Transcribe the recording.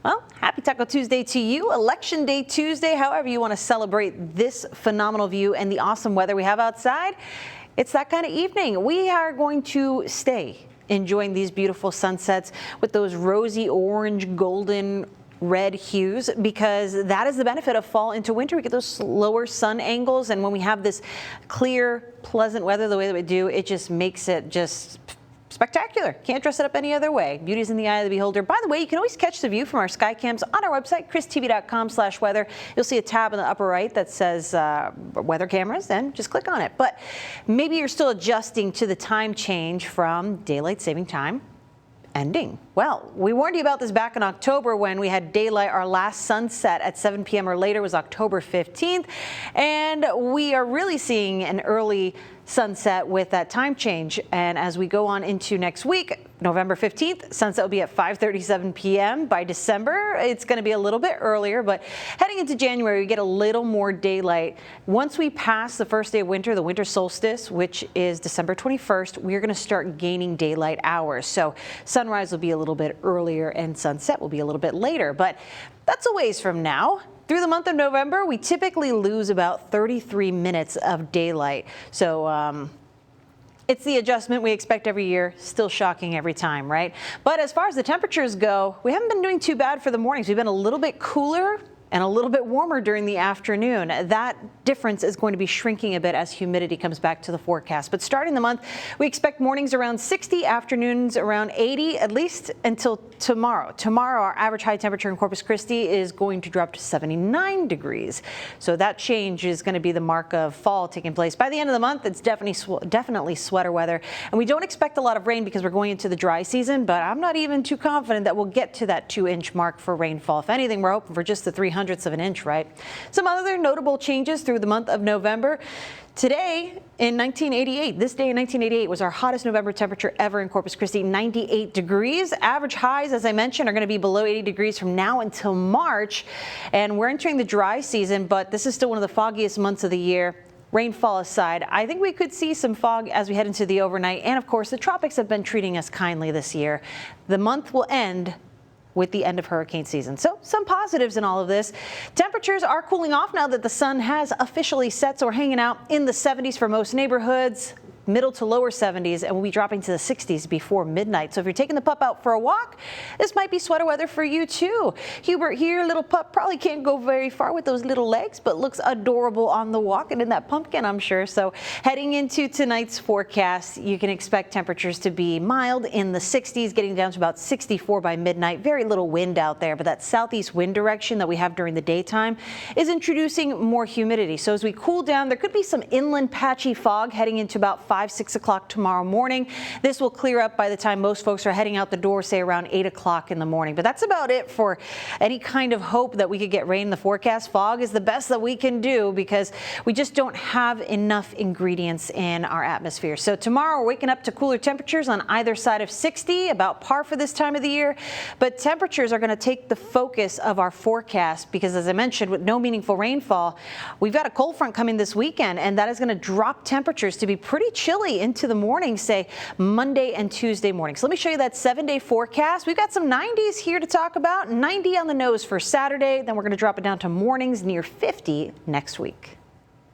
Well, happy Taco Tuesday to you. Election Day Tuesday, however you want to celebrate this phenomenal view and the awesome weather we have outside. It's that kind of evening. We are going to stay enjoying these beautiful sunsets with those rosy orange, golden, red hues, because that is the benefit of fall into winter. We get those lower sun angles, and when we have this clear, pleasant weather the way that we do, it just makes it just spectacular. Can't dress it up any other way. Beauty's in the eye of the beholder. By the way, you can always catch the view from our sky cams on our website, christv.com/weather. You'll see a tab in the upper right that says weather cameras, and just click on it. But maybe you're still adjusting to the time change from daylight saving time ending. Well, we warned you about this back in October when we had daylight. Our last sunset at 7 p.m. or later was October 15th, and we are really seeing an early sunset with that time change. And as we go on into next week, November 15th, sunset will be at 5:37 p.m. By December, it's going to be a little bit earlier, but heading into January, we get a little more daylight. Once we pass the first day of winter, the winter solstice, which is December 21st, we're going to start gaining daylight hours. So sunrise will be a little bit earlier and sunset will be a little bit later, but that's a ways from now. Through the month of November, we typically lose about 33 minutes of daylight. So it's the adjustment we expect every year, still shocking every time, right? But as far as the temperatures go, we haven't been doing too bad for the mornings. We've been a little bit cooler and a little bit warmer during the afternoon. That difference is going to be shrinking a bit as humidity comes back to the forecast. But starting the month, we expect mornings around 60, afternoons around 80, at least until tomorrow. Tomorrow, our average high temperature in Corpus Christi is going to drop to 79 degrees. So that change is going to be the mark of fall taking place. By the end of the month, it's definitely sweater weather. And we don't expect a lot of rain because we're going into the dry season, but I'm not even too confident that we'll get to that 2-inch mark for rainfall. If anything, we're hoping for just the 300 of an inch, right? Some other notable changes through the month of November. Today in 1988, this day in 1988 was our hottest November temperature ever in Corpus Christi, 98 degrees. Average highs, as I mentioned, are going to be below 80 degrees from now until March. And we're entering the dry season, but this is still one of the foggiest months of the year. Rainfall aside, I think we could see some fog as we head into the overnight. And of course, the tropics have been treating us kindly this year. The month will end with the end of hurricane season. So some positives in all of this. Temperatures are cooling off now that the sun has officially set, so we're hanging out in the 70s for most neighborhoods, middle to lower 70s, and we'll be dropping to the 60s before midnight. So if you're taking the pup out for a walk, this might be sweater weather for you too. Hubert here, little pup, probably can't go very far with those little legs, but looks adorable on the walk and in that pumpkin, I'm sure. So heading into tonight's forecast, you can expect temperatures to be mild in the 60s, getting down to about 64 by midnight. Very little wind out there, but that southeast wind direction that we have during the daytime is introducing more humidity. So as we cool down, there could be some inland patchy fog heading into about 5-6 o'clock tomorrow morning. This will clear up by the time most folks are heading out the door, say around 8 o'clock in the morning. But that's about it for any kind of hope that we could get rain in the forecast. Fog is the best that we can do because we just don't have enough ingredients in our atmosphere. So tomorrow we're waking up to cooler temperatures on either side of 60, about par for this time of the year. But temperatures are going to take the focus of our forecast because, as I mentioned, with no meaningful rainfall, we've got a cold front coming this weekend, and that is going to drop temperatures to be pretty chilly into the morning, say Monday and Tuesday morning. So let me show you that 7-day forecast. We've got some 90s here to talk about. 90 on the nose for Saturday. Then we're going to drop it down to mornings near 50 next week.